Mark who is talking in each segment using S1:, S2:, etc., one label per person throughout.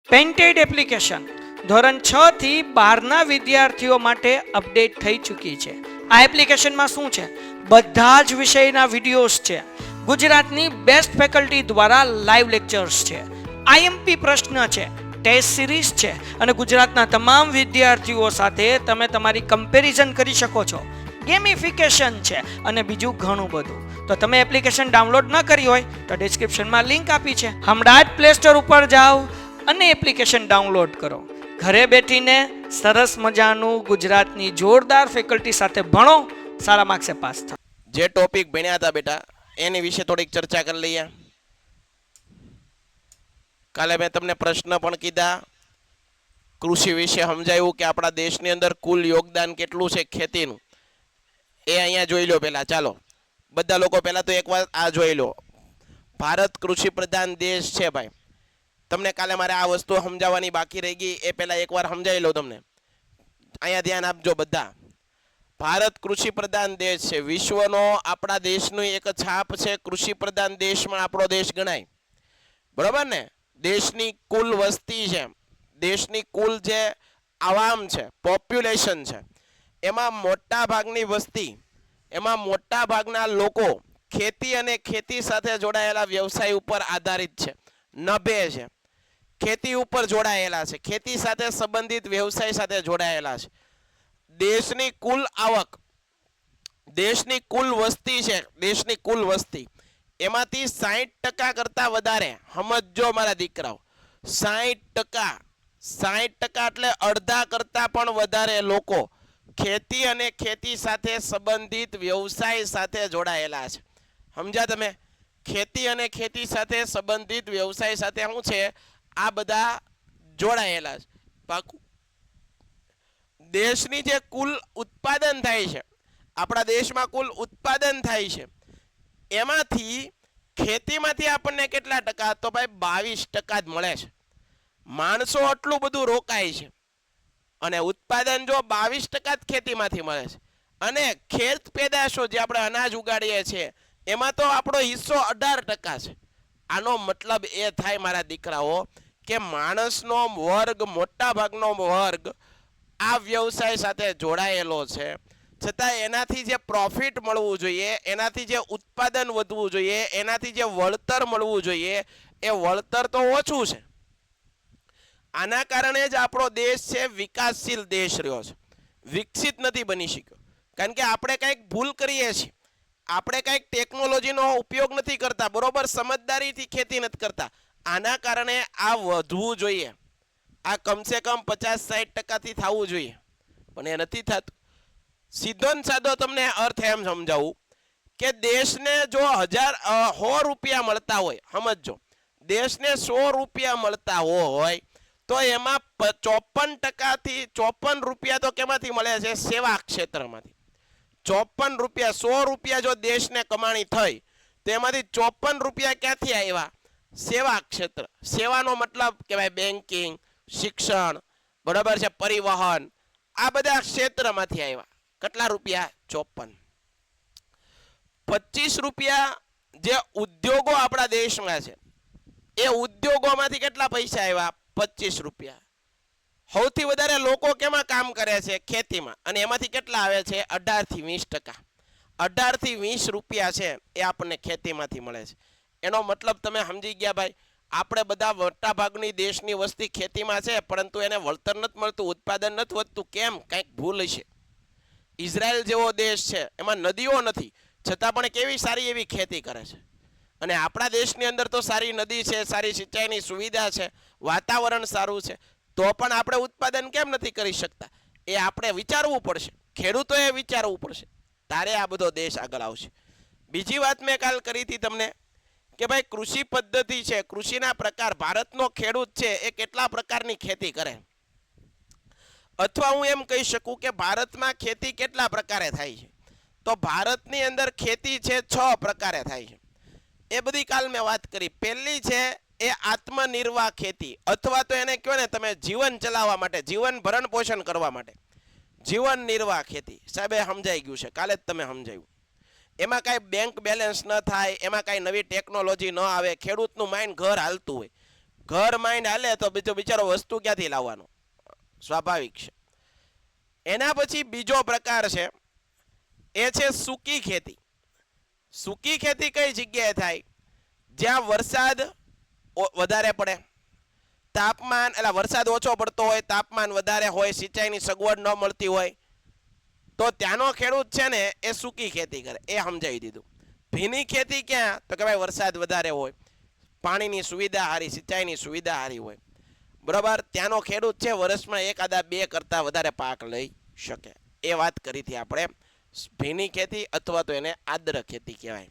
S1: Painted application ધોરણ 6 થી 12ના વિદ્યાર્થીઓ માટે અપડેટ થઈ ચૂકી છે. આ એપ્લિકેશનમાં શું છે? બધા જ વિષયના વિડીયોઝ છે. ગુજરાતની બેસ્ટ ફેકલ્ટી દ્વારા લાઈવ લેક્ચર્સ છે. આઈએમપી પ્રશ્ન છે, ટેસ્ટ સિરીઝ છે અને ગુજરાતના તમામ વિદ્યાર્થીઓ સાથે તમે તમારી કમ્પેરિઝન કરી શકો છો. ગેમિફિકેશન છે અને બીજું ઘણું બધું. તો તમે એપ્લિકેશન ડાઉનલોડ ન કરી હોય તો ડિસ્ક્રિપ્શનમાં લિંક આપી છે. હમણાં જ પ્લે સ્ટોર ઉપર જાઓ અને એપ્લિકેશન ડાઉનલોડ કરો. ઘરે બેઠીને સરસ મજાનું ગુજરાતની જોરદાર ફેકલ્ટી સાથે ભણો, સારા માર્ક્સે પાસ થાઓ.
S2: જે ટોપિક ભણ્યા હતા બેટા એની વિશે થોડીક ચર્ચા કરી લઈએ. કાલે મેં તમને પ્રશ્ન પણ કીધા, કૃષિ વિશે સમજાયું કે આપણા દેશની અંદર કુલ યોગદાન કેટલું છે ખેતીનું, એ અહીંયા જોઈ લો. પહેલા ચાલો બધા લોકો પહેલા તો એકવાર આ જોઈ લો. ભારત કૃષિ પ્રધાન દેશ છે ભાઈ. તમને કાલે મારે આ વસ્તુ સમજાવવાની બાકી રહી ગઈ, એ પહેલા એકવાર સમજાવી લો તમને. અહીંયા ધ્યાન આપજો બધા. ભારત કૃષિ પ્રધાન દેશ છે. વિશ્વનો આપણા દેશની એક છાપ છે. કૃષિ પ્રધાન દેશમાં આપણો દેશ ગણાય, બરોબર ને? દેશની કુલ વસ્તી છે, દેશની કુલ જે આવામ છે, પોપ્યુલેશન છે, એમાં મોટા ભાગની વસ્તી, એમાં મોટા ભાગના લોકો ખેતી અને ખેતી સાથે જોડાયેલા વ્યવસાય ઉપર આધારિત છે. 90 છે ખેતી ઉપર જોડાયેલા છે, ખેતી સાથે સંબંધિત વ્યવસાય સાથે જોડાયેલા છે. દેશની કુલ આવક, દેશની કુલ વસ્તી છે, દેશની કુલ વસ્તી, એમાંથી 60% કરતા વધારે, સમજો મારા દીકરાઓ, 60%, 60% એટલે અડધા કરતા પણ વધારે લોકો ખેતી અને ખેતી સાથે સંબંધિત વ્યવસાય સાથે જોડાયેલા છે. સમજ્યા તમે? ખેતી અને ખેતી સાથે સંબંધિત વ્યવસાય સાથે શું છે? આ બધા જોડાયેલા છે. પાકું. દેશની જે કુલ ઉત્પાદન થાય છે, આપણા દેશમાં કુલ ઉત્પાદન થાય છે, એમાંથી ખેતીમાંથી આપણને કેટલા ટકા? તો ભાઈ 22% જ મળે છે. માણસો આટલું બધું રોકાય છે અને ઉત્પાદન જો 22% જ ખેતીમાંથી મળે છે. અને ખેત પેદાશો જે આપણે અનાજ ઉગાડીએ છીએ એમાં તો આપણો હિસ્સો 18% છે. આનો મતલબ એ થાય મારા દીકરાઓ કે માણસનો વર્ગ, મોટા ભાગનો વર્ગ આ વ્યવસાય સાથે જોડાયેલો છે, છતાં એનાથી જે પ્રોફિટ મળવું જોઈએ, એનાથી જે ઉત્પાદન વધવું જોઈએ, એનાથી જે વળતર મળવું જોઈએ, એ વળતર તો ઓછું છે. આના કારણે જ આપણો દેશ છે વિકાસશીલ દેશ રહ્યો છે, વિકસિત નથી બની શક્યો. કારણ કે આપણે કંઈક ભૂલ કરીએ છીએ, આપણે કંઈક ટેકનોલોજીનો ઉપયોગ નથી કરતા, બરોબર? સમજદારીથી ખેતી નથી કરતા. આના કારણે આ વધવું જોઈએ, આ કમસે કમ 50-60%થી થવું જોઈએ, પણ એ નથી થતું. સીધો ને સાદો તમને અર્થ એમ સમજાવું કે દેશને જો 100 રૂપિયા મળતા હોય, સમજો, દેશને 100 રૂપિયા મળતા હોય તો એમાં 54%થી 54 રૂપિયા તો કેમાંથી મળે છે? સેવા ક્ષેત્રમાંથી. 54 રૂપિયા, 100 રૂપિયા જો દેશને કમાણી થઈ તો એમાંથી 54 રૂપિયા ક્યાંથી આવ્યા? સેવા ક્ષેત્ર. સેવાનો મતલબ કે ભાઈ બેન્કિંગ, શિક્ષણ, બરાબર છે, પરિવહન, આ બધા ક્ષેત્રમાંથી આવ્યા. કેટલા રૂપિયા? 54. 25 રૂપિયા જે ઉદ્યોગો આપણા દેશમાં છે, એ ઉદ્યોગોમાંથી કેટલા પૈસા આવ્યા? 25 રૂપિયા. સૌથી વધારે લોકો કેમાં કામ કરે છે? ખેતીમાં. અને એમાંથી કેટલા આવે છે? 18-20%. 18-20 રૂપિયા છે એ આપણને ખેતીમાંથી મળે છે. એનો મતલબ તમે સમજી ગયા ભાઈ? આપણે બધા મોટા ભાગની દેશની વસ્તી ખેતીમાં છે, પરંતુ એને વળતર નથી મળતું, ઉત્પાદન નથી વધતું. કેમ? કંઈક ભૂલ છે. ઇઝરાયલ જેવો દેશ છે, એમાં નદીઓ નથી, છતાં પણ કેવી સારી એવી ખેતી કરે છે. અને આપણા દેશની અંદર તો સારી નદી છે, સારી સિંચાઈની સુવિધા છે, વાતાવરણ સારું છે, તો પણ આપણે ઉત્પાદન કેમ નથી કરી શકતા? એ આપણે વિચારવું પડશે, ખેડૂતોએ વિચારવું પડશે, તારે આ બધો દેશ આગળ આવશે. બીજી વાત મેં કાલ કરી હતી તમને કે ભાઈ કૃષિ પદ્ધતિ છે, કૃષિના પ્રકાર, ભારતનો ખેડૂત છે એ કેટલા પ્રકારની ખેતી કરે, અથવા હું એમ કહી શકું કે ભારતમાં ખેતી કેટલા પ્રકારે થાય છે. તો ભારતની અંદર ખેતી છે 6 પ્રકારે થાય છે. એ બધી કાલ મેં વાત કરી. પહેલી છે એ આત્મનિર્વાહ ખેતી, અથવા તો એને કહો ને તમે જીવન ચલાવવા માટે, જીવન ભરણ પોષણ કરવા માટે જીવન નિર્વાહ ખેતી. સાહેબે સમજાઈ ગયું છે, કાલે જ તમે સમજાવ્યું. એમાં કાંઈ બેંક બેલેન્સ ન થાય, એમાં કાંઈ નવી ટેકનોલોજી ન આવે, ખેડૂતનું માઇન્ડ ઘર હાલતું હોય. ઘર માઇન્ડ હાલે તો બીજો બિચારો વસ્તુ ક્યાંથી લાવવાનો, સ્વાભાવિક છે. એના પછી બીજો પ્રકાર છે એ છે સૂકી ખેતી. સૂકી ખેતી કઈ જગ્યાએ થાય? જ્યાં વરસાદ વધારે પડે, તાપમાન એટલે વરસાદ ઓછો પડતો હોય, તાપમાન વધારે હોય, સિંચાઈની સગવડ ન મળતી હોય, તો ત્યાંનો ખેડૂત છે ને એ સૂકી ખેતી કરે. એ સમજાવી દીધું. ભીની ખેતી ક્યાં? તો કે ભાઈ વરસાદ વધારે હોય, પાણીની સુવિધા સારી, સિંચાઈની સુવિધા સારી હોય, બરાબર, ત્યાંનો ખેડૂત છે વર્ષમાં એકાદા બે કરતાં વધારે પાક લઈ શકે. એ વાત કરી હતી આપણે ભીની ખેતી, અથવા તો એને આદ્ર ખેતી કહેવાય.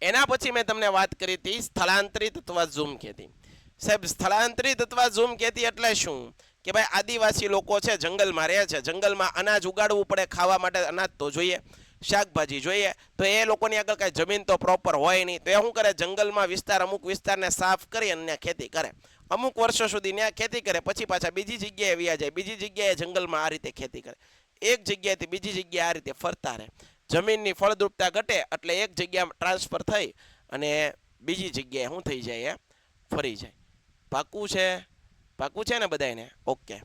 S2: એના પછી મેં તમને વાત કરી હતી સ્થળાંતરિત અથવા ઝૂમ ખેતી. સાહેબ, સ્થળાંતરિત અથવા ઝૂમ ખેતી એટલે શું? કે ભાઈ આદિવાસી લોકો છે, જંગલમાં રહે છે, જંગલમાં અનાજ ઉગાડવું પડે, ખાવા માટે અનાજ તો જોઈએ, શાકભાજી જોઈએ, તો એ લોકોની આગળ કાંઈ જમીન તો પ્રોપર હોય નહીં, તો એ શું કરે? જંગલમાં વિસ્તાર, અમુક વિસ્તારને સાફ કરી અને ખેતી કરે. અમુક વર્ષો સુધી ત્યાં ખેતી કરે, પછી પાછા બીજી જગ્યાએ વ્યા જાય, બીજી જગ્યાએ જંગલમાં આ રીતે ખેતી કરે, એક જગ્યાએથી બીજી જગ્યાએ આ રીતે ફરતા રહે. જમીનની ફળદ્રુપતા ઘટે એટલે એક જગ્યામાં ટ્રાન્સફર થઈ અને બીજી જગ્યાએ શું થઈ જાય? ફરી જાય. પાકું છે? પાકું છે ને બધાને? ઓકે.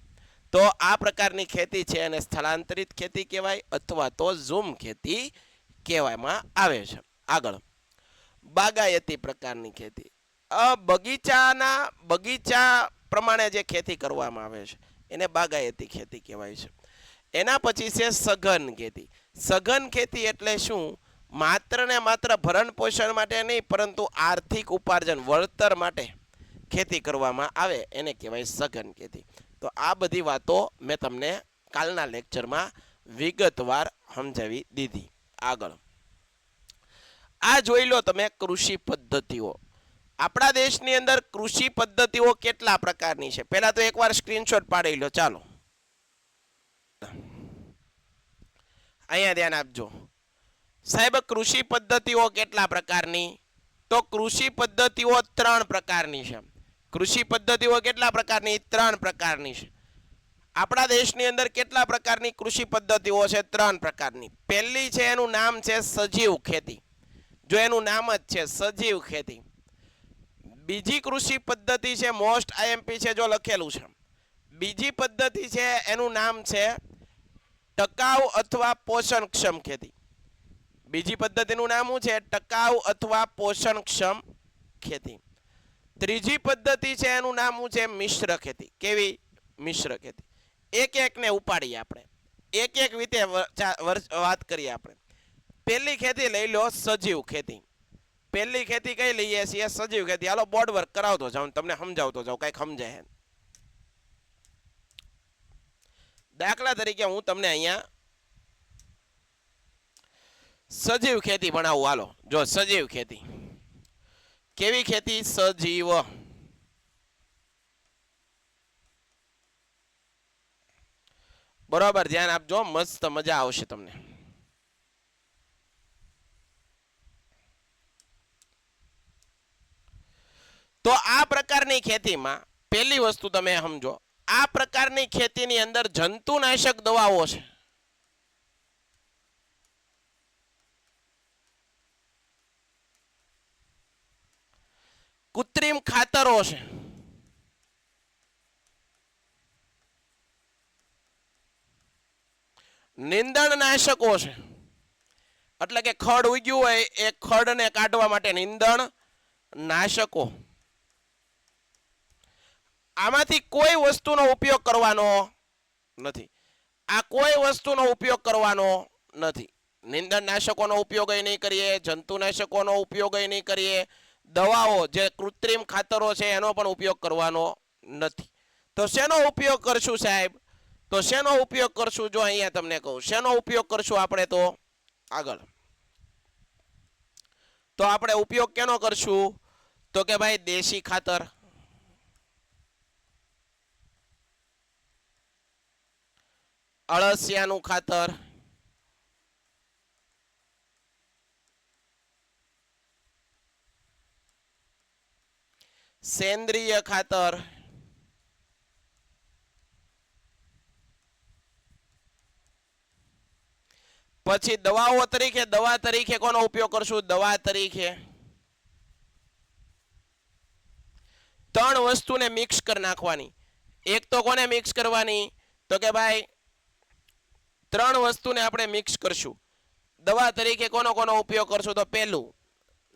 S2: તો આ પ્રકારની ખેતી છે અને સ્થળાંતરિત ખેતી કહેવાય અથવા તો ઝૂમ ખેતી કહેવામાં આવે છે. આગળ બાગાયતી પ્રકારની ખેતી. બગીચા પ્રમાણે જે ખેતી કરવામાં આવે છે એને બાગાયતી ખેતી કહેવાય છે. એના પછી છે સઘન ખેતી. સઘન ખેતી એટલે શું? માત્ર ને માત્ર ભરણ પોષણ માટે નહીં, પરંતુ આર્થિક ઉપાર્જન, વળતર માટે ખેતી કરવામાં આવે, એને કહેવાય સઘન ખેતી. તો આ બધી વાતો મેં તમને કાલના લેક્ચરમાં વિગતવાર સમજાવી દીધી. આગળ આ જોઈ લો તમે કૃષિ પદ્ધતિઓ. આપણા દેશની અંદર કૃષિ પદ્ધતિઓ કેટલા પ્રકારની છે? પહેલા તો એકવાર સ્ક્રીનશોટ પાડી લો. ચાલો અહીંયા ધ્યાન આપજો. સાહેબ, કૃષિ પદ્ધતિઓ કેટલા પ્રકારની? તો કૃષિ પદ્ધતિઓ 3 પ્રકારની છે. કૃષિ પદ્ધતિઓ કેટલા પ્રકારની? 3 પ્રકારની છે. આપણા દેશની અંદર કેટલા પ્રકારની કૃષિ પદ્ધતિઓ છે? 3 પ્રકારની. પહેલી છે એનું નામ છે સજીવ ખેતી. જો એનું નામ જ છે સજીવ ખેતી. બીજી કૃષિ પદ્ધતિ છે, મોસ્ટ આઈએમપી છે જો લખેલું છે. બીજી પદ્ધતિ છે એનું નામ છે ટકાઉ અથવા પોષણક્ષમ ખેતી. બીજી પદ્ધતિનું નામ શું છે? ટકાઉ અથવા પોષણક્ષમ ખેતી. ત્રીજી પદ્ધતિ છે એનું નામ શું છે? મિશ્ર ખેતી. કેવી? મિશ્ર ખેતી. એક એકને ઉપાડીએ આપણે, એક એક રીતે વાત કરીએ આપણે. પહેલી ખેતી લઈ લો સજીવ ખેતી. પહેલી ખેતી કઈ લઈએ છીએ? સજીવ ખેતી. હાલો બોર્ડ વર્ક કરાવતો જાઉં, તમને સમજાવતો જાઉં, કઈક સમજાય. દાખલા તરીકે હું તમને અહીંયા સજીવ ખેતી ભણાવું. હાલો જો સજીવ ખેતી કેવી ખેતી? સજીવ. બરોબર, ધ્યાન આપજો, મસ્ત મજા આવશે તમને. તો આ પ્રકારની ખેતીમાં પહેલી વસ્તુ તમે સમજો, આ પ્રકારની ખેતીની અંદર જંતુનાશક દવાઓ છે. કૃત્રિમ ખાતરો છે. નિંદણનાશકો છે. એટલે કે ખડ ઉગ્યું હોય એ ખડને કાઢવા માટે નિંદણ નાશકો. આમાંથી કોઈ વસ્તુનો ઉપયોગ કરવાનો નથી. આ કોઈ વસ્તુનો ઉપયોગ કરવાનો નથી. નિંદણનાશકોનો ઉપયોગ નહીં કરીએ, જંતુનાશકોનો ઉપયોગ નહીં કરીએ, દવાઓ જે કૃત્રિમ ખાતરો છે એનો પણ ઉપયોગ કરવાનો નથી. તો શેનો ઉપયોગ કરશું સાહેબ? તો શેનો ઉપયોગ કરશું? જો અહીંયા તમને કહું શેનો ઉપયોગ કરશું આપણે. તો આગળ તો આપણે ઉપયોગ કેનો કરશું? તો કે ભાઈ દેશી ખાતર, અળસિયાનું ખાતર, સેન્દ્રિય ખાતર, પછી દવાઓ તરીકે, દવા તરીકે કોનો ઉપયોગ કરશું? દવા તરીકે ત્રણ વસ્તુને મિક્સ કરી નાખવાની. એક તો કોને મિક્સ કરવાની? તો કે ભાઈ ત્રણ વસ્તુને આપણે મિક્સ કરશું. દવા તરીકે કોનો કોનો ઉપયોગ કરશું? તો પહેલું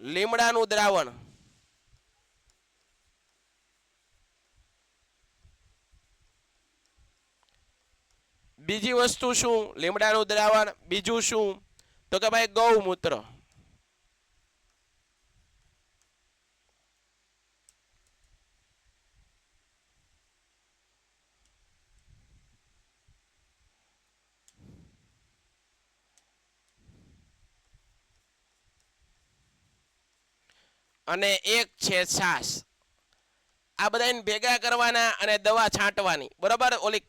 S2: લીમડાનું દ્રાવણ, બીજી વસ્તુ શું? લીમડાનું દ્રાવણ. બીજું શું? તો કે ભાઈ ગૌમૂત્ર. અને એક છે છાશ. આ બધાને ભેગા કરવાના અને દવા છાંટવાની, બરોબર? ઓલી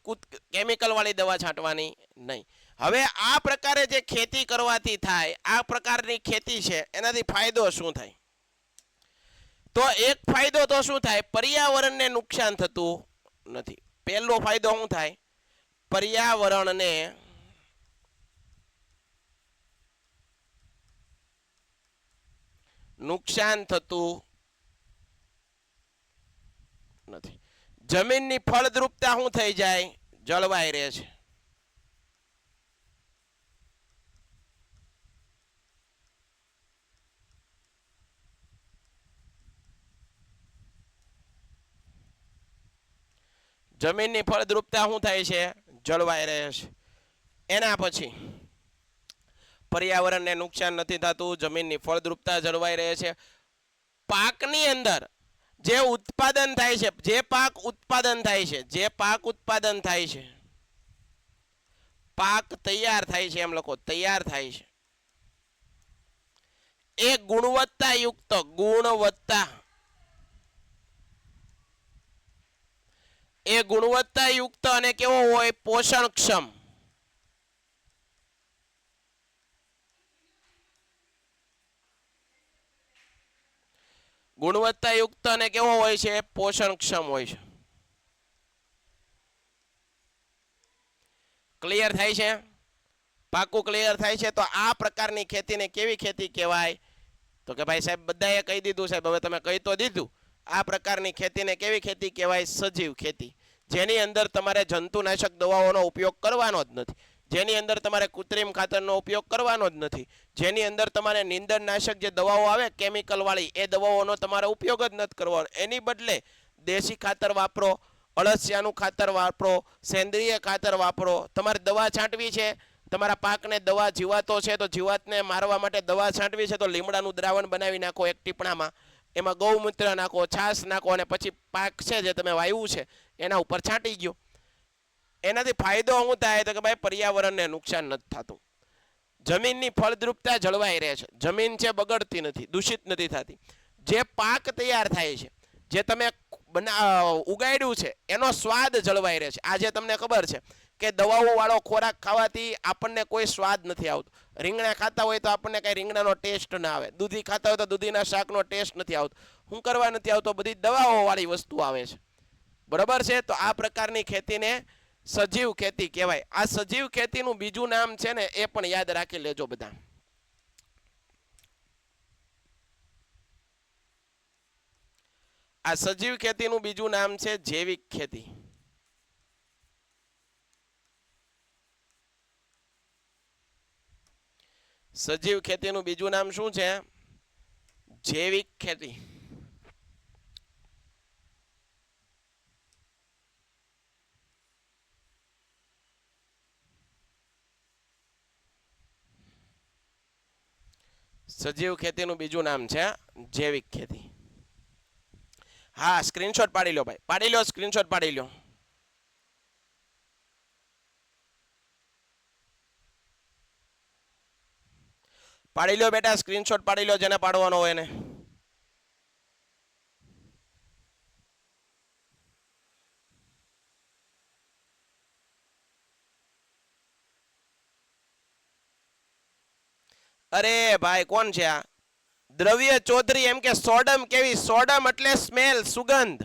S2: કેમિકલ વાળી દવા છાંટવાની નહીં. હવે આ પ્રકારે જે ખેતી કરવાથી થાય, આ પ્રકારની ખેતી છે એનાથી ફાયદો શું થાય? તો એક ફાયદો તો શું થાય? પર્યાવરણને નુકસાન થતું નથી. પહેલો ફાયદો શું થાય? પર્યાવરણને નુકસાન થતું નથી. જમીનની ફળદ્રુપતા શું થઈ જાય? જળવાઈ રહે છે. જમીનની ફળદ્રુપતા શું થાય છે? જળવાઈ રહે છે. એના પછી પર્યાવરણને નુકસાન નથી થતું, જમીનની ફળદ્રુપતા જળવાઈ રહે છે. પાકની અંદર જે ઉત્પાદન થાય છે, જે પાક ઉત્પાદન થાય છે, જે પાક ઉત્પાદન થાય છે, પાક તૈયાર થાય છે, એમ લખો, તૈયાર થાય છે, એ ગુણવત્તાયુક્ત, એ ગુણવત્તાયુક્ત અને કેવો હોય? પોષણક્ષમ. ગુણવત્તાયુક્ત અને કેવો હોય છે? પોષણક્ષમ હોય છે. ક્લિયર થાય છે? પાકું ક્લિયર થાય છે? તો આ પ્રકારની ખેતીને કેવી ખેતી કહેવાય? તો કે ભાઈ સાહેબ બધાએ કહી દીધું સાહેબ, હવે તમે કહી તો દીધું. આ પ્રકારની ખેતીને કેવી ખેતી કહેવાય? સજીવ ખેતી. જેની અંદર તમારે જંતુનાશક દવાઓનો ઉપયોગ કરવાનો જ નથી, જેની અંદર તમારે કૃત્રિમ ખાતરનો ઉપયોગ કરવાનો જ નથી, જેની અંદર તમારે નીંદણનાશક જે દવાઓ આવે કેમિકલ વાળી, એ દવાઓનો તમારે ઉપયોગ જ નથી કરવાનો. એની બદલે દેશી ખાતર વાપરો, અળસિયાનું ખાતર વાપરો, સેન્દ્રિય ખાતર વાપરો. તમારે દવા છાંટવી છે, તમારા પાકને દવા જીવાતો છે તો જીવાતને મારવા માટે દવા છાંટવી છે, તો લીમડાનું દ્રાવણ બનાવી નાખો એક ટીપણામાં, એમાં ગૌમૂત્ર નાખો, છાશ નાખો, અને પછી પાક છે જે તમે વાવ્યું છે એના ઉપર છાંટી ગયો. એનાથી ફાયદો શું થાય? તો કે ભાઈ પર્યાવરણને નુકસાન નથી થતું, જમીનની ફળદ્રુપતા જળવાઈ રહે છે, જમીન છે બગડતી નથી, દૂષિત નથી થતી. જે પાક તૈયાર થાય છે, જે તમે ઉગાડ્યું છે, એનો સ્વાદ જળવાઈ રહે છે. આજે તમને ખબર છે કે દવાઓ વાળો ખોરાક ખાવાથી આપણને કોઈ સ્વાદ નથી આવતો. રીંગણા ખાતા હોય તો આપણને કઈ રીંગણાનો ટેસ્ટ ના આવે, દૂધી ખાતા હોય તો દૂધીના શાકનો ટેસ્ટ નથી આવતો. શું કરવા નથી આવતો? બધી દવાઓ વાળી વસ્તુ આવે છે, બરોબર છે? તો આ પ્રકારની ખેતીને સજીવ ખેતી કહેવાય. આ સજીવ ખેતીનું બીજું નામ છે ને, એ પણ યાદ રાખી લેજો બધા. આ સજીવ ખેતીનું બીજું નામ છે જૈવિક ખેતી. સજીવ ખેતીનું બીજું નામ શું છે? જૈવિક ખેતી. સજીવ ખેતીનું બીજું નામ છે જૈવિક ખેતી. હા, સ્ક્રીનશોટ પાડી લો ભાઈ, પાડી લો, સ્ક્રીનશોટ પાડી લો. પાડી લો બેટા, સ્ક્રીનશોટ પાડી લો જેને પાડવાનો હોય એને. અરે ભાઈ કોણ છે આ? દ્રવ્ય ચૌધરી એમ કે સોડમ કેવી? સોડમ એટલે સ્મેલ, સુગંધ.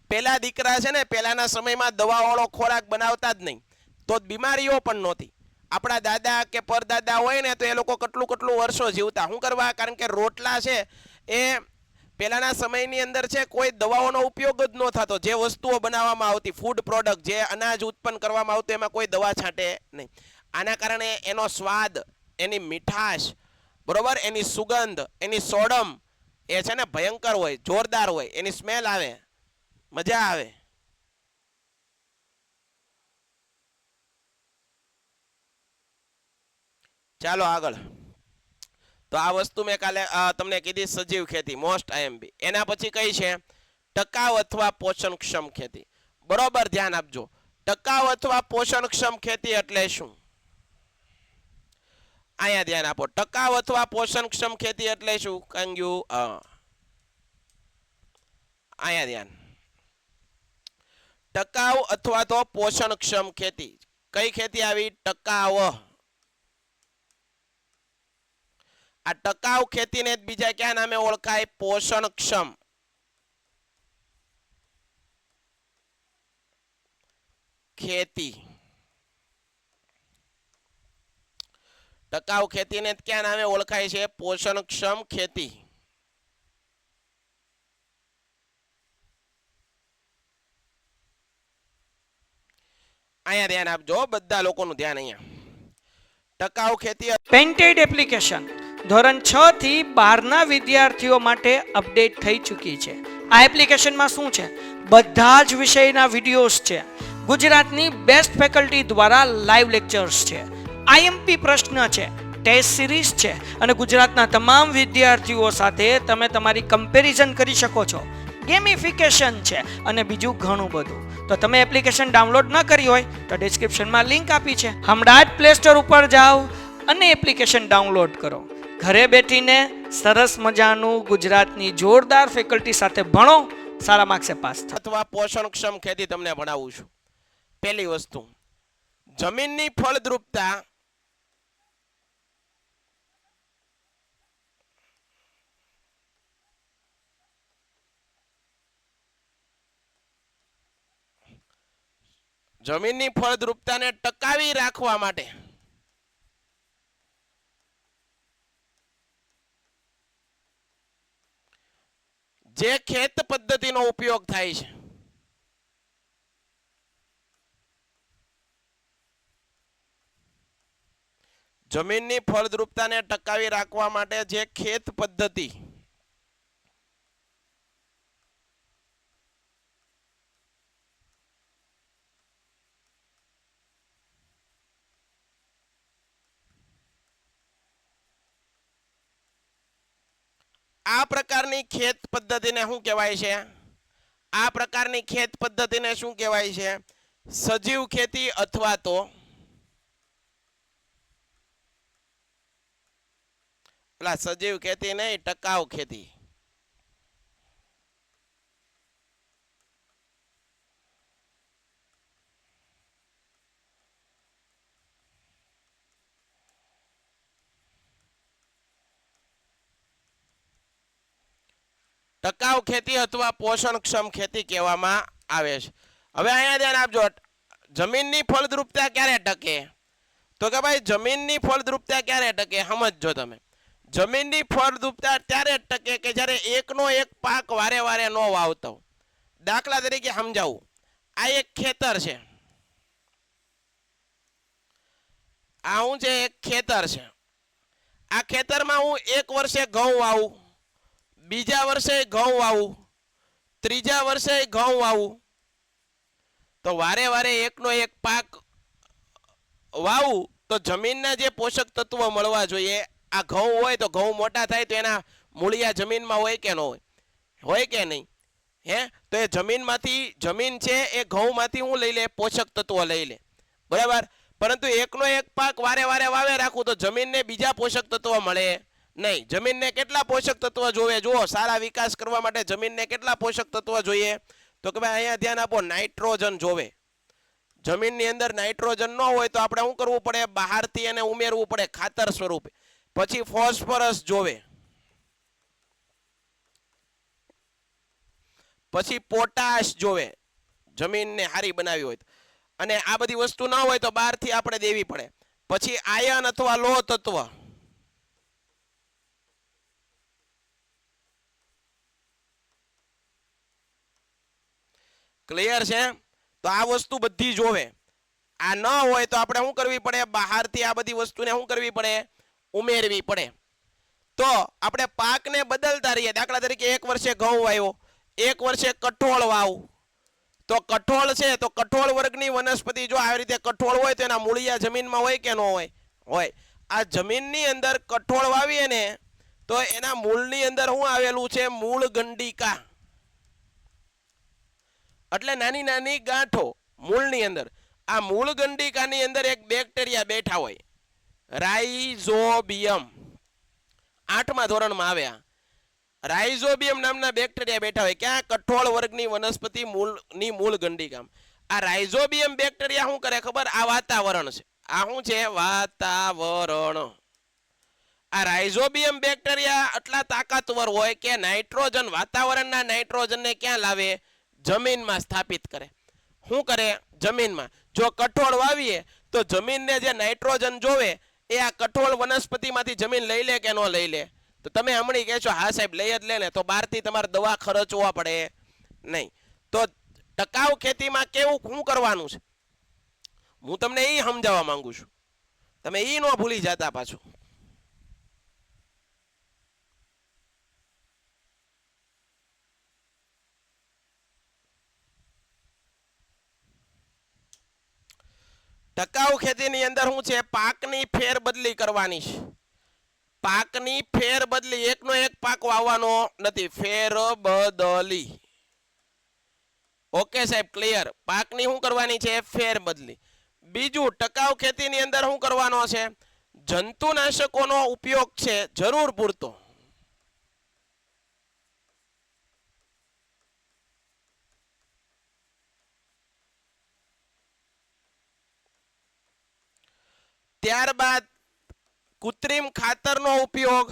S2: પેલા દીકરા છે ને, પેલાના સમયમાં દવાવાળો ખોરાક બનાવતા જ નહીં, તો બીમારીઓ પણ નહોતી. આપણા દાદા કે પરદાદા હોય ને તો એ લોકો કેટલું વર્ષો જીવતા. શું કરવા? કારણ કે રોટલા છે એ પહેલાના સમયની અંદર છે કોઈ દવાઓનો ઉપયોગ જ ન થતો. જે વસ્તુઓ બનાવવામાં આવતી, ફૂડ પ્રોડક્ટ, જે અનાજ ઉત્પન્ન કરવામાં આવતું, એમાં કોઈ દવા છાંટે નહીં. આના કારણે એનો સ્વાદ, એની મીઠાશ, બરોબર, એની સુગંધ, એની સોડમ એ છે ને ભયંકર હોય, જોરદાર હોય, એની સ્મેલ આવે, મજા આવે. ચાલો આગળ. તો આ વસ્તુ મેં કાલે તમને કીધી, સજીવ ખેતી, મોસ્ટ આઈએમપી. એના પછી કઈ છે? ટકાઉ અથવા પોષણક્ષમ ખેતી. બરોબર ધ્યાન આપજો. ટકાઉ અથવા પોષણક્ષમ ખેતી એટલે શું? અહીંયા ધ્યાન આપો. ટકાઉ અથવા પોષણક્ષમ ખેતી એટલે શું? કંગ્યુ અહીંયા ધ્યાન. ટકાઉ અથવા તો પોષણક્ષમ ખેતી. કઈ ખેતી આવી? ટકાઉ. આ ટકાઉ ખેતીને બીજા કયા નામે ઓળખાય? પોષણક્ષમ. ખેતી. ટકાઉ ખેતીને કયા નામે ઓળખાય છે? પોષણક્ષમ ખેતી. અહીંયા ધ્યાન આપજો, બધા લોકોનું ધ્યાન અહીંયા. ટકાઉ ખેતી.
S1: પેન્ટેડ એપ્લિકેશન ધોરણ 6 થી 12ના વિદ્યાર્થીઓ માટે અપડેટ થઈ ચૂકી છે. આ એપ્લિકેશનમાં શું છે? બધા જ વિષયના વિડીયોઝ છે. ગુજરાતની બેસ્ટ ફેકલ્ટી દ્વારા લાઈવ લેક્ચર્સ છે. આઈએમપી પ્રશ્ન છે, ટેસ્ટ સિરીઝ છે અને ગુજરાતના તમામ વિદ્યાર્થીઓ સાથે તમે તમારી કમ્પેરિઝન કરી શકો છો. ગેમિફિકેશન છે અને બીજું ઘણું બધું. તો તમે એપ્લિકેશન ડાઉનલોડ ન કરી હોય તો ડિસ્ક્રિપ્શનમાં લિંક આપી છે. હમણાં જ પ્લે સ્ટોર ઉપર જાઓ અને એપ્લિકેશન ડાઉનલોડ કરો. ઘરે બેઠીને સરસ મજાનું ગુજરાતની જોરદાર ફેકલ્ટી સાથે ભણો, સારા માર્ક્સે પાસ થાઓ.
S2: અથવા પોષણક્ષમ ખેતી તમને ભણાવું છું. પહેલી વસ્તુ, જમીનની ફળદ્રુપતા જમીનની ફળદ્રુપતાને ટકાવી રાખવા માટે જે ખેત પદ્ધતિનો ઉપયોગ થાય છે, જમીનની ફળદ્રુપતાને ટકાવી રાખવા માટે જે ખેત પદ્ધતિ આ પ્રકારની ખેત પદ્ધતિને શું કહેવાય છે? આ પ્રકારની ખેત પદ્ધતિને શું કહેવાય છે? સજીવ ખેતી અથવા તો સજીવ ખેતી નહીં, ટકાઉ ખેતી. ટકાઉ ખેતી અથવા પોષણક્ષમ ખેતી કહેવામાં આવે છે. હવે અહીંયા ધ્યાન આપજો, જમીનની ફળદ્રુપતા ક્યારે ટકે? તો કે ભાઈ જમીનની ફળદ્રુપતા ક્યારે ટકે? સમજજો તમે. જમીનની ફળદ્રુપતા ત્યારે ટકે કે જ્યારે એકનો એક પાક વારે વારે ન વાવતો. દાખલા તરીકે સમજાવું, આ એક ખેતર છે, આ હું છે એક ખેતર છે. આ ખેતરમાં હું એક વર્ષે ઘઉં વાવું, બીજા વર્ષે ઘઉં વાવું, ત્રીજા વર્ષે ઘઉં વાવું, તો વારે વારે એકનો એક પાક વાવું તો જમીનના જે પોષક તત્વો મળવા જોઈએ, આ ઘઉં હોય તો ઘઉં મોટા થાય તો એના મૂળિયા જમીનમાં હોય કે ન હોય? હોય કે નહીં? હે, તો એ જમીનમાંથી, જમીન છે એ ઘઉંમાંથી હું લઈ લે? પોષક તત્વો લઈ લે, બરાબર. પરંતુ એકનો એક પાક વારે વારે વાવે રાખું તો જમીનને બીજા પોષક તત્વો મળે નહીં. જમીનને કેટલા પોષક તત્વો જોઈએ? જુઓ, સારા વિકાસ કરવા માટે જમીનને કેટલા પોષક તત્વો જોઈએ? તો કે ભાઈ અહીંયા ધ્યાન આપો, નાઇટ્રોજન જોવે. જમીનની અંદર નાઇટ્રોજન ન હોય તો આપણે શું કરવું પડે? બહારથી એને ઉમેરવું પડે ખાતર સ્વરૂપે. પછી ફોસ્ફરસ જોવે, પછી પોટાશ જોવે, જમીનને હારી બનાવી હોય. અને આ બધી વસ્તુ ન હોય તો બહારથી આપણે દેવી પડે. પછી આયન અથવા લોહ તત્વ, ક્લિયર છે? તો આ વસ્તુ બધી જોવે. આ ન હોય તો આપણે શું કરવી પડે? બહારથી આ બધી વસ્તુને શું કરવી પડે? ઉમેરવી પડે. તો આપણે પાકને બદલતા રહીએ. દાખલા તરીકે એક વર્ષે ઘઉં વાવ્યો, એક વર્ષે કઠોળ વાવ. તો કઠોળ છે તો કઠોળ વર્ગની વનસ્પતિ જો આવી રીતે કઠોળ હોય તો એના મૂળિયા જમીનમાં હોય કે ન હોય? હોય. આ જમીનની અંદર કઠોળ વાવીએ ને તો એના મૂળની અંદર શું આવેલું છે? મૂળ ગંડિકા. એટલે નાની નાની ગાંઠો મૂળની અંદર. આ મૂળ ગંડિકાની અંદર એક બેક્ટેરિયા બેઠા હોય, રાઇઝોબિયમ. 8મા ધોરણમાં આવ્યા. રાઇઝોબિયમ નામના બેક્ટેરિયા બેઠા હોય ક્યાં? કઠોળ વર્ગની વનસ્પતિ મૂળની મૂળ ગંડિકામાં. આ રાઇઝોબિયમ બેક્ટેરિયા શું કરે ખબર? આ વાતાવરણ છે. આ શું છે? વાતાવરણ. આ રાઇઝોબિયમ બેક્ટેરિયા આટલા તાકાતવર હોય કે નાઇટ્રોજન, વાતાવરણના નાઇટ્રોજનને ક્યાં લાવે? જમીનમાં સ્થાપિત કરે. શું કરે? જમીનમાં. જો કઠોળ વાવીએ તો જમીનને જે નાઇટ્રોજન જોવે એ આ કઠોળ વનસ્પતિમાંથી જમીન લઈ લે કે ન લઈ લે? તો તમે હમણાં કહેશો હા સાહેબ લઈ જ લે ને, તો બહારથી તમારે દવા ખર્ચવા પડે નહીં. તો ટકાઉ ખેતીમાં કેવું શું કરવાનું છે હું તમને એ સમજાવવા માંગુ છું. તમે એ ન ભૂલી જતા પાછું. ટકાઉ ખેતીની અંદર શું છે? પાકની ફેરબદલી કરવાની છે. પાકની ફેરબદલી. એકનો એક પાક વાવવાનો નથી, ફેરબદલી. ઓકે સાહેબ, ક્લિયર? પાકની શું કરવાની છે? ફેરબદલી. બીજું, ટકાઉ ખેતીની અંદર શું કરવાનો છે? જંતુનાશકોનો ઉપયોગ છે જરૂર પૂરતો. ત્યારબાદ કૃત્રિમ ખાતરનો ઉપયોગ.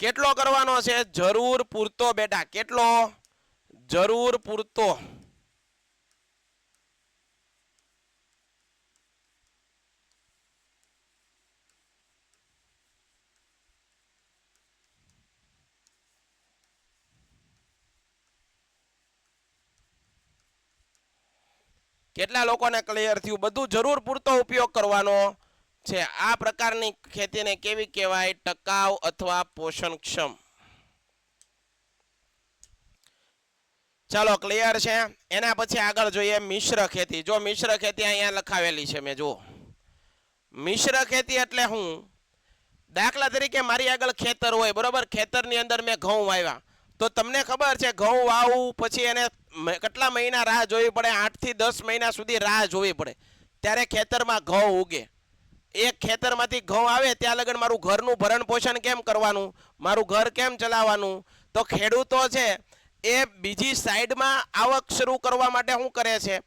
S2: કેટલો કરવાનો છે? જરૂર પૂરતો બેટા. કેટલો? જરૂર પૂરતો. કેટલા લોકોને ક્લિયર થયું? બધું જરૂર પૂરતો ઉપયોગ કરવાનો છે. આ પ્રકારની ખેતીને કેવી કહેવાય? ટકાઉ અથવા પોષણક્ષમ. ચાલો, ક્લિયર છે? એના પછી આગળ જોઈએ મિશ્ર ખેતી. જો મિશ્ર ખેતી અહીંયા લખાવેલી છે મેં, જુઓ. મિશ્ર ખેતી એટલે હું, દાખલા તરીકે મારી આગળ ખેતર હોય, બરોબર? ખેતરની અંદર મેં ઘઉં વાવ્યા. તો તમને ખબર છે ઘઉં વાવું પછી એને કેટલા મહિના રાહ જોવી પડે? 8 થી 10 મહિના સુધી રાહ જોવી પડે. ત્યારે ખેતરમાં ઘઉં ઉગે. એક ખેતરમાંથી ઘઉં આવે ત્યાં લગન મારું ઘરનું ભરણ પોષણ કેમ કરવાનું? મારું ઘર કેમ ચલાવવાનું? તો ખેડૂતો છે એ બીજી સાઈડમાં આવક શરૂ કરવા માટે શું કરે છે?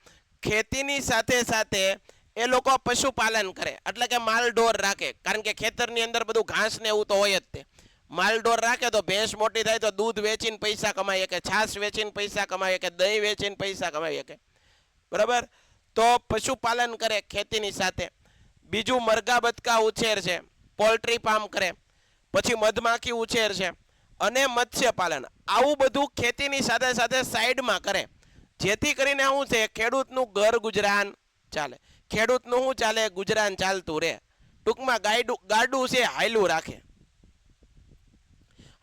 S2: ખેતીની સાથે સાથે એ લોકો પશુપાલન કરે. એટલે કે માલઢોર રાખે. કારણ કે ખેતરની અંદર બધું ઘાસ ને એવું તો હોય જ તે. માલઢોર રાખે તો ભેંસ મોટી થાય તો દૂધ વેચીને પૈસા કમાઈ શકે, છાશ વેચીને પૈસા કમાઈ શકે, દહીં વેચીને પૈસા કમાઈ શકે. બરાબર? તો પશુપાલન કરે ખેતીની સાથે. બીજું મરઘા બતકા ઉછેર છે, પોલ્ટ્રી ફાર્મ કરે, પછી મધમાખી ઉછેર છે અને મત્સ્યપાલન. આવું બધું ખેતીની સાથે સાથે સાઈડમાં કરે, જેથી કરીને શું છે? ખેડૂતનું ઘર ગુજરાન ચાલે. ખેડૂતનું શું ચાલે? ગુજરાન ચાલતું રહે. ટૂંકમાં ગાડું છે હાયલું રાખે.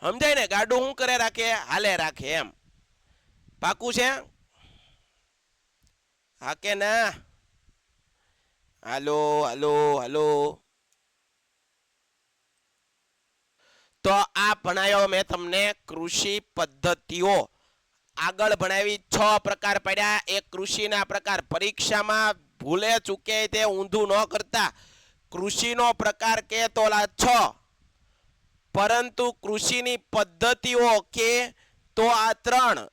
S2: સમજાય ને? ગાડું શું કરે? રાખે, હાલે રાખે. એમ પાકું છે? હા કે ના? હાલો હાલો હાલો. તો આ ભણાયો મેં તમને કૃષિ પદ્ધતિઓ. આગળ ભણાવી 6 પ્રકાર પડ્યા. એક કૃષિના પ્રકાર. પરીક્ષામાં ભૂલે ચૂકે તે ઊંધું ન કરતા. કૃષિનો પ્રકાર કે તો 6, પરંતુ કૃષિની પદ્ધતિઓ કે તો આ 3.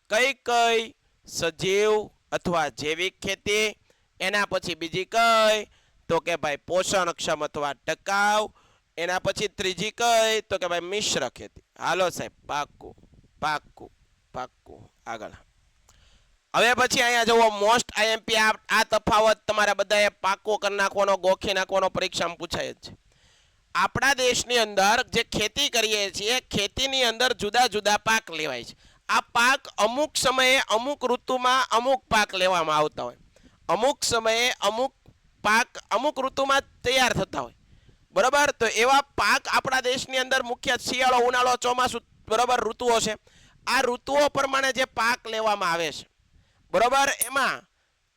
S2: કઈ કઈ? સજીવ અથવા જૈવિક ખેતી. એના પછી બીજી કઈ? તો કે ભાઈ પોષણક્ષમ અથવા ટકાઉ. એના પછી ત્રીજી કઈ? તો કે ભાઈ મિશ્ર ખેતી. હાલો સાહેબ, પાક્કું પાક્કું પાક્કું. આગળ હવે પછી અહીંયા જુઓ મોસ્ટ આઈએમપી, આ તફાવત તમારે બધાએ પાકો કરી નાખવાનો, ગોખી નાખવાનો, પરીક્ષામાં પૂછાય જ છે. આપણા દેશની અંદર જે ખેતી કરીએ છીએ, ખેતીની અંદર જુદા જુદા પાક લેવાય છે. આ પાક અમુક સમયે અમુક ઋતુમાં અમુક પાક લેવામાં આવતા હોય, અમુક સમયે અમુક પાક અમુક ઋતુમાં તૈયાર થતા હોય, બરાબર. તો એવા પાક આપણા દેશની અંદર મુખ્ય શિયાળો, ઉનાળો, ચોમાસું, બરાબર, ઋતુઓ છે. આ ઋતુઓ પ્રમાણે જે પાક લેવામાં આવે છે, બરાબર, એમાં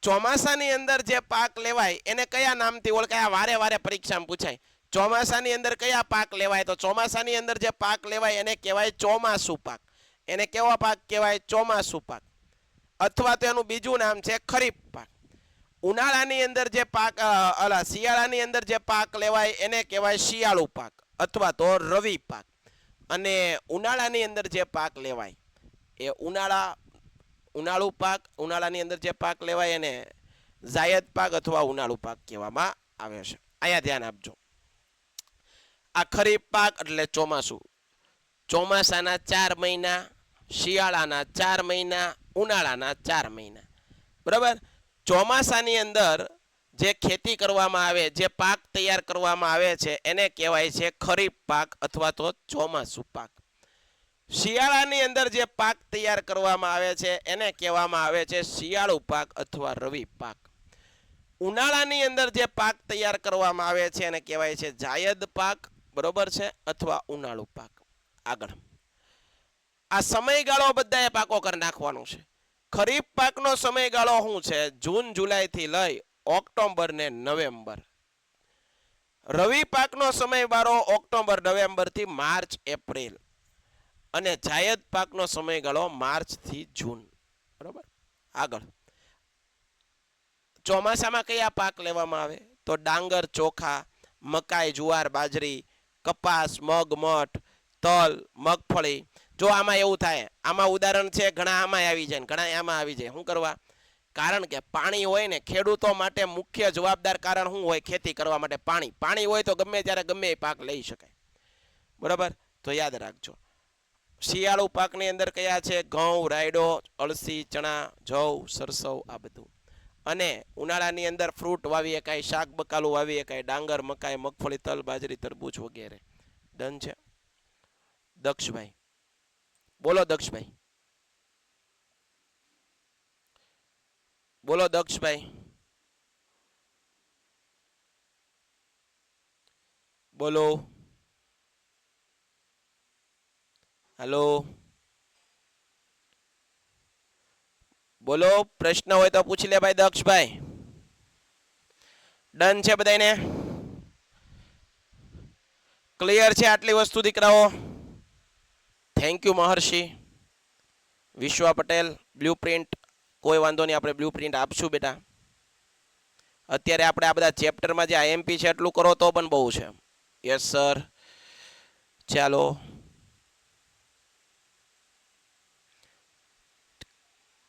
S2: ચોમાસાની અંદર જે પાક લેવાય એને કયા નામથી ઓળખાય? વારે વારે પરીક્ષામાં પૂછાય. ચોમાસાની અંદર કયા પાક લેવાય? તો ચોમાસાની અંદર જે પાક લેવાય એને કહેવાય ચોમાસુ પાક. એને કેવો પાક કહેવાય? ચોમાસુ પાક. અથવા તો એનું બીજું નામ છે ખરીફ પાક. ઉનાળાની અંદર જે પાક શિયાળાની અંદર જે પાક લેવાય એને કહેવાય શિયાળુ પાક અથવા તો રવિ પાક. અને ઉનાળાની અંદર જે પાક લેવાય એ ઉનાળુ પાક. ઉનાળાની અંદર જે પાક લેવાય એને જાયદ પાક અથવા ઉનાળુ પાક કહેવામાં આવે છે. અહીંયા ધ્યાન આપજો. આ ખરીફ પાક એટલે ચોમાસું. ચોમાસાના 4 મહિના, શિયાળાના 4 મહિના, ઉનાળાના 4 મહિના, બરાબર. ચોમાસાની અંદર જે ખેતી કરવામાં આવે, જે પાક તૈયાર કરવામાં આવે છે એને કહેવાય છે ખરીફ પાક અથવા તો ચોમાસુ પાક. શિયાળાની અંદર જે પાક તૈયાર કરવામાં આવે છે એને કહેવામાં આવે છે શિયાળુ પાક અથવા રવિ પાક. ઉનાળાની અંદર જે પાક તૈયાર કરવામાં આવે છે એને કહેવાય છે જાયદ પાક, બરોબર છે, અથવા ઉનાળુ પાક. આગળ આ સમયગાળો બધાએ પાકો કરી નાખવાનો છે. ખરીફ પાકનો સમયગાળો શું છે? જૂન જુલાઈથી લઈ ઓક્ટોબર ને નવેમ્બર. રવિ પાકનો સમયગાળો ઓક્ટોબર નવેમ્બરથી માર્ચ એપ્રિલ. અને જાયદ પાકનો સમયગાળો માર્ચથી જૂન, બરોબર. આગળ ચોમાસામાં કયા પાક લેવામાં આવે? તો ડાંગર, ચોખા, મકાઈ, જુવાર, બાજરી, કપાસ, મગ, મઠ, તલ, મગફળી. જો આમાં એવું થાય, આમાં ઉદાહરણ છે, ઘણા આમાં આવી જાય, ઘણા આમાં આવી જાય. શું કરવા? કારણ કે પાણી હોય ને, ખેડૂતો માટે મુખ્ય જવાબદાર કારણ શું હોય? ખેતી કરવા માટે પાણી. પાણી હોય તો ગમે ત્યારે ગમે એ પાક લઈ શકાય, બરાબર. તો યાદ રાખજો. શિયાળુ પાકની અંદર કયા છે? ઘઉં, રાયડો, અળસી, ચણા, જવ, સરસવ, આ બધું. અને ઉનાળાની અંદર ફ્રૂટ વાવી શકાય, શાક બકાલું વાવી શકાય, ડાંગર, મકાઈ, મગફળી, તલ, બાજરી, તરબૂચ વગેરે. ડન છે? દક્ષભાઈ બોલો. દક્ષભાઈ બોલો. દક્ષભાઈ બોલો. હેલો, બોલો. પ્રશ્ન હોય તો પૂછી લે ભાઈ દક્ષભાઈ. ડન છે બધાને? ક્લિયર છે આટલી વસ્તુ દીકરાઓ? Thank you Maharshi, Vishwa Patel. Blueprint કોઈ વાંધો નહીં, આપણે બ્લુપ્રિન્ટ આપશું બેટા. અત્યારે આપણે આ બધા ચેપ્ટરમાં જે આઈએમપી છે એટલું કરો તો પણ બહુ છે. Yes sir. ચાલો,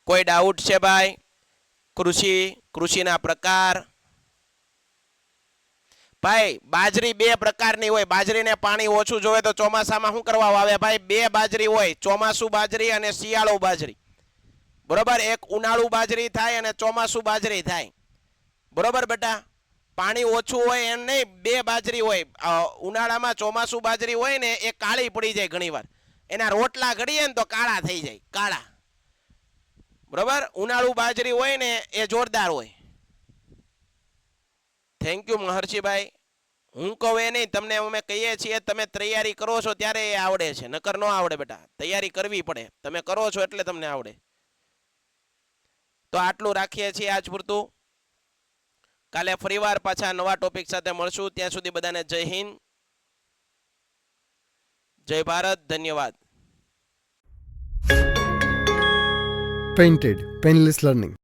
S2: કોઈ ડાઉટ છે ભાઈ? કૃષિના પ્રકાર. ભાઈ બાજરી 2 પ્રકારની હોય. બાજરીને પાણી ઓછું જોવે તો ચોમાસામાં શું કરવા આવે ભાઈ? 2 બાજરી હોય, ચોમાસુ બાજરી અને શિયાળુ બાજરી, બરોબર. એક ઉનાળુ બાજરી થાય અને ચોમાસુ બાજરી થાય, બરોબર બેટા. પાણી ઓછું હોય એમ નહીં, 2 બાજરી હોય. ઉનાળામાં ચોમાસુ બાજરી હોય ને એ કાળી પડી જાય ઘણીવાર. એના રોટલા ઘડીએ ને તો કાળા થઈ જાય, કાળા, બરોબર. ઉનાળુ બાજરી હોય ને એ જોરદાર હોય. થેન્ક યુ મહર્ષિભાઈ. હું કહું એ નહીં, તમને અમે કહીએ છીએ, તમે તૈયારી કરો છો ત્યારે એ આવડે છે, નકર ન આવડે બેટા. તૈયારી કરવી પડે, તમે કરો છો એટલે તમને આવડે. તો આટલું રાખીએ છીએ આજ પૂરતું. કાલે ફરીવાર પાછા નવા ટોપિક સાથે મળશું. ત્યાં સુધી બધાને જય હિન્દ, જય ભારત, ધન્યવાદ.
S3: Painted Painless Learning.